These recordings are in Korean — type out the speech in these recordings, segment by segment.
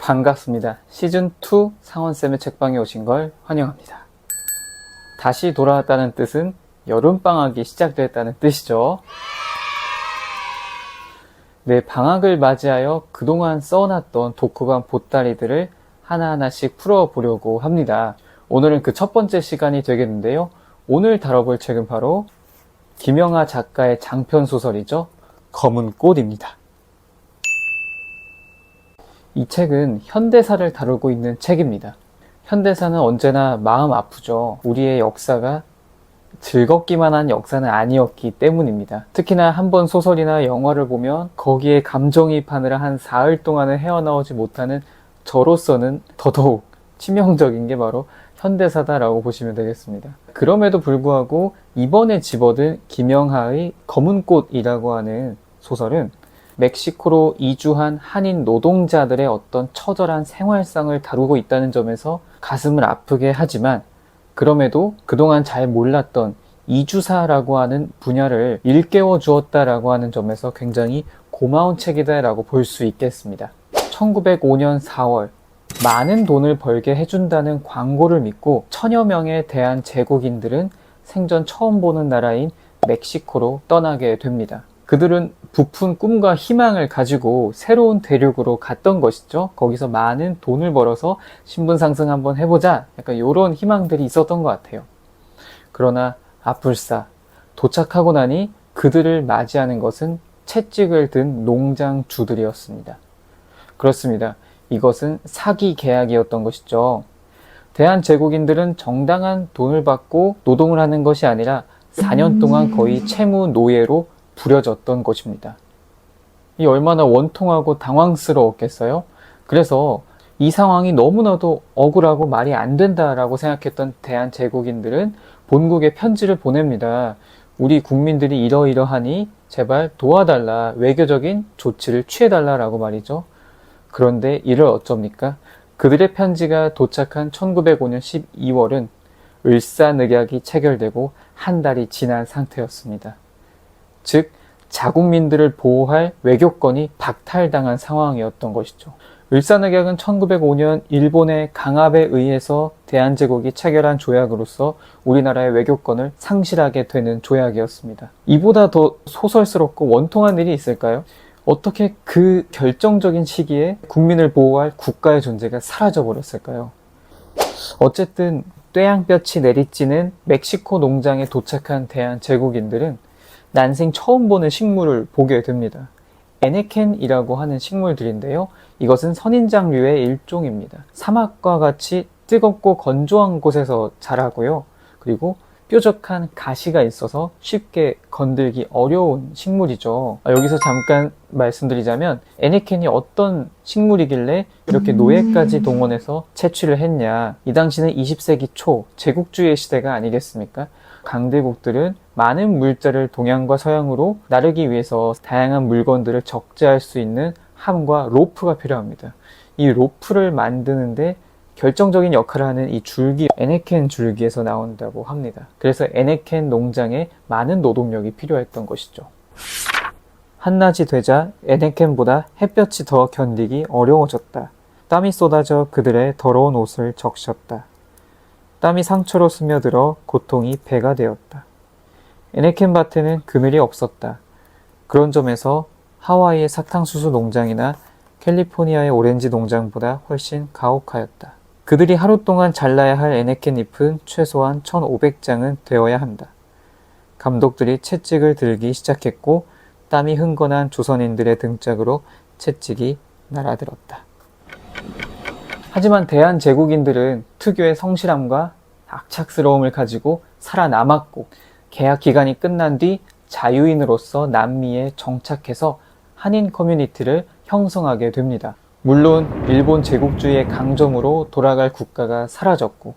반갑습니다. 시즌2 상원쌤의 책방에 오신 걸 환영합니다. 다시 돌아왔다는 뜻은 여름방학이 시작됐다는 뜻이죠. 네, 방학을 맞이하여 그동안 써놨던 독후감 보따리들을 하나하나씩 풀어보려고 합니다. 오늘은 그 첫 번째 시간이 되겠는데요. 오늘 다뤄볼 책은 바로 김영하 작가의 장편 소설이죠. 검은 꽃입니다. 이 책은 현대사를 다루고 있는 책입니다. 현대사는 언제나 마음 아프죠. 우리의 역사가 즐겁기만 한 역사는 아니었기 때문입니다. 특히나 한번 소설이나 영화를 보면 거기에 감정이입하느라 한 사흘 동안은 헤어나오지 못하는 저로서는 더더욱 치명적인 게 바로 현대사다라고 보시면 되겠습니다. 그럼에도 불구하고 이번에 집어든 김영하의 검은 꽃이라고 하는 소설은 멕시코로 이주한 한인 노동자들의 어떤 처절한 생활상을 다루고 있다는 점에서 가슴을 아프게 하지만, 그럼에도 그동안 잘 몰랐던 이주사라고 하는 분야를 일깨워 주었다라고 하는 점에서 굉장히 고마운 책이다라고 볼 수 있겠습니다. 1905년 4월 많은 돈을 벌게 해준다는 광고를 믿고 천여 명의 대한 제국인들은 생전 처음 보는 나라인 멕시코로 떠나게 됩니다. 그들은 부푼 꿈과 희망을 가지고 새로운 대륙으로 갔던 것이죠. 거기서 많은 돈을 벌어서 신분 상승 한번 해보자, 약간 이런 희망들이 있었던 것 같아요. 그러나 아뿔싸 도착하고 나니 그들을 맞이하는 것은 채찍을 든 농장주들이었습니다. 그렇습니다. 이것은 사기 계약이었던 것이죠. 대한제국인들은 정당한 돈을 받고 노동을 하는 것이 아니라 4년 동안 거의 채무 노예로 부려졌던 것입니다. 이 얼마나 원통하고 당황스러웠겠어요? 그래서 이 상황이 너무나도 억울하고 말이 안 된다라고 생각했던 대한제국인들은 본국에 편지를 보냅니다. 우리 국민들이 이러이러하니 제발 도와달라, 외교적인 조치를 취해달라라고 말이죠. 그런데 이를 어쩝니까? 그들의 편지가 도착한 1905년 12월은 을사늑약이 체결되고 한 달이 지난 상태였습니다. 즉, 자국민들을 보호할 외교권이 박탈당한 상황이었던 것이죠. 을사늑약은 1905년 일본의 강압에 의해서 대한제국이 체결한 조약으로서 우리나라의 외교권을 상실하게 되는 조약이었습니다. 이보다 더 소설스럽고 원통한 일이 있을까요? 어떻게 그 결정적인 시기에 국민을 보호할 국가의 존재가 사라져 버렸을까요? 어쨌든 뙤양볕이 내리쬐는 멕시코 농장에 도착한 대한제국인들은 난생 처음 보는 식물을 보게 됩니다. 에네켄이라고 하는 식물들인데요. 이것은 선인장류의 일종입니다. 사막과 같이 뜨겁고 건조한 곳에서 자라고요. 그리고 뾰족한 가시가 있어서 쉽게 건들기 어려운 식물이죠. 여기서 잠깐 말씀드리자면 에네켄이 어떤 식물이길래 이렇게 노예까지 동원해서 채취를 했냐. 이 당시는 20세기 초 제국주의 시대가 아니겠습니까? 강대국들은 많은 물자를 동양과 서양으로 나르기 위해서 다양한 물건들을 적재할 수 있는 함과 로프가 필요합니다. 이 로프를 만드는데 결정적인 역할을 하는 이 줄기, 에네켄 줄기에서 나온다고 합니다. 그래서 에네켄 농장에 많은 노동력이 필요했던 것이죠. 한낮이 되자 에네켄보다 햇볕이 더 견디기 어려워졌다. 땀이 쏟아져 그들의 더러운 옷을 적셨다. 땀이 상처로 스며들어 고통이 배가 되었다. 에네켄 밭에는 그늘이 없었다. 그런 점에서 하와이의 사탕수수 농장이나 캘리포니아의 오렌지 농장보다 훨씬 가혹하였다. 그들이 하루 동안 잘라야 할 에네켄 잎은 최소한 1500장은 되어야 한다. 감독들이 채찍을 들기 시작했고 땀이 흥건한 조선인들의 등짝으로 채찍이 날아들었다. 하지만 대한제국인들은 특유의 성실함과 악착스러움을 가지고 살아남았고, 계약 기간이 끝난 뒤 자유인으로서 남미에 정착해서 한인 커뮤니티를 형성하게 됩니다. 물론 일본 제국주의의 강점으로 돌아갈 국가가 사라졌고,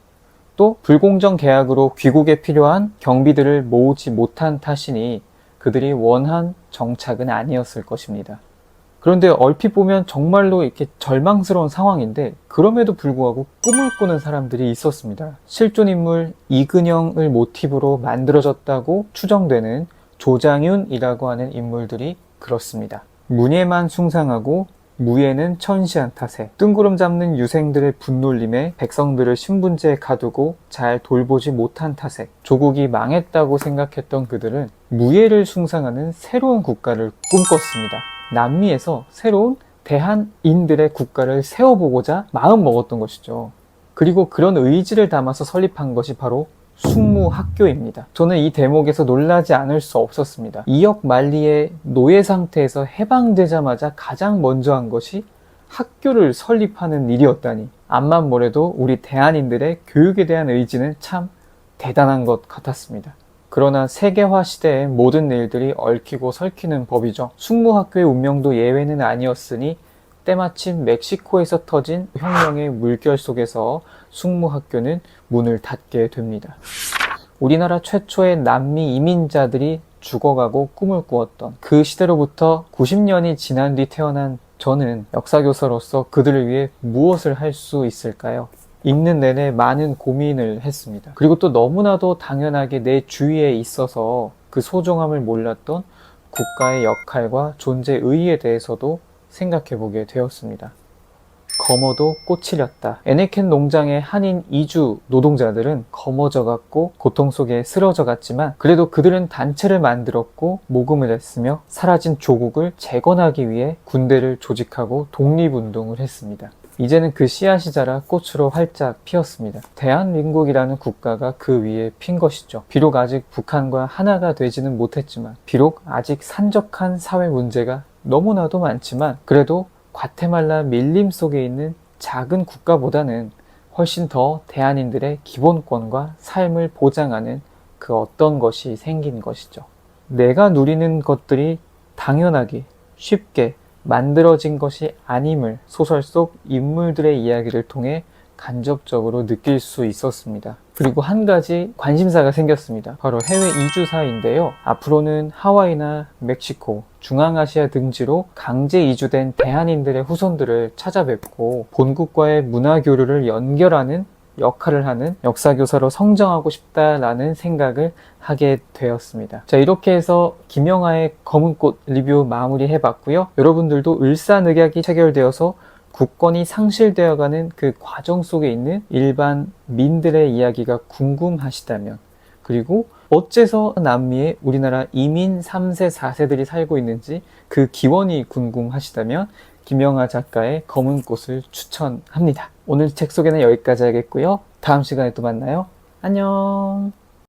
또 불공정 계약으로 귀국에 필요한 경비들을 모으지 못한 탓이니 그들이 원한 정착은 아니었을 것입니다. 그런데 얼핏 보면 정말로 이렇게 절망스러운 상황인데, 그럼에도 불구하고 꿈을 꾸는 사람들이 있었습니다. 실존 인물 이근영을 모티브로 만들어졌다고 추정되는 조장윤이라고 하는 인물들이 그렇습니다. 문예만 숭상하고 무예는 천시한 탓에 뜬구름 잡는 유생들의 분놀림에 백성들을 신분제에 가두고 잘 돌보지 못한 탓에 조국이 망했다고 생각했던 그들은 무예를 숭상하는 새로운 국가를 꿈꿨습니다. 남미에서 새로운 대한인들의 국가를 세워보고자 마음먹었던 것이죠. 그리고 그런 의지를 담아서 설립한 것이 바로 숙무학교입니다. 저는 이 대목에서 놀라지 않을 수 없었습니다. 이역 만리의 노예 상태에서 해방되자마자 가장 먼저 한 것이 학교를 설립하는 일이었다니, 암만 뭐래도 우리 대한인들의 교육에 대한 의지는 참 대단한 것 같았습니다. 그러나 세계화 시대의 모든 일들이 얽히고 설키는 법이죠. 숙무학교의 운명도 예외는 아니었으니 때마침 멕시코에서 터진 혁명의 물결 속에서 숙무학교는 문을 닫게 됩니다. 우리나라 최초의 남미 이민자들이 죽어가고 꿈을 꾸었던 그 시대로부터 90년이 지난 뒤 태어난 저는 역사교사로서 그들을 위해 무엇을 할 수 있을까요? 읽는 내내 많은 고민을 했습니다. 그리고 또 너무나도 당연하게 내 주위에 있어서 그 소중함을 몰랐던 국가의 역할과 존재 의의에 대해서도 생각해보게 되었습니다. 검어도 꽃이렸다. 에네켄 농장의 한인 이주 노동자들은 검어져갔고 고통 속에 쓰러져갔지만 그래도 그들은 단체를 만들었고 모금을 했으며 사라진 조국을 재건하기 위해 군대를 조직하고 독립운동을 했습니다. 이제는 그 씨앗이 자라 꽃으로 활짝 피었습니다. 대한민국이라는 국가가 그 위에 핀 것이죠. 비록 아직 북한과 하나가 되지는 못했지만, 비록 아직 산적한 사회 문제가 너무나도 많지만, 그래도 과테말라 밀림 속에 있는 작은 국가보다는 훨씬 더 대한인들의 기본권과 삶을 보장하는 그 어떤 것이 생긴 것이죠. 내가 누리는 것들이 당연하게 쉽게 만들어진 것이 아님을 소설 속 인물들의 이야기를 통해 간접적으로 느낄 수 있었습니다. 그리고 한 가지 관심사가 생겼습니다. 바로 해외 이주사인데요. 앞으로는 하와이나 멕시코, 중앙아시아 등지로 강제 이주된 대한인들의 후손들을 찾아뵙고 본국과의 문화교류를 연결하는 역할을 하는 역사교사로 성장하고 싶다라는 생각을 하게 되었습니다. 자, 이렇게 해서 김영하의 검은꽃 리뷰 마무리해봤고요. 여러분들도 을사늑약이 체결되어서 국권이 상실되어가는 그 과정 속에 있는 일반 민들의 이야기가 궁금하시다면, 그리고 어째서 남미에 우리나라 이민 3세, 4세들이 살고 있는지 그 기원이 궁금하시다면 김영하 작가의 검은꽃을 추천합니다. 오늘 책 소개는 여기까지 하겠고요. 다음 시간에 또 만나요. 안녕.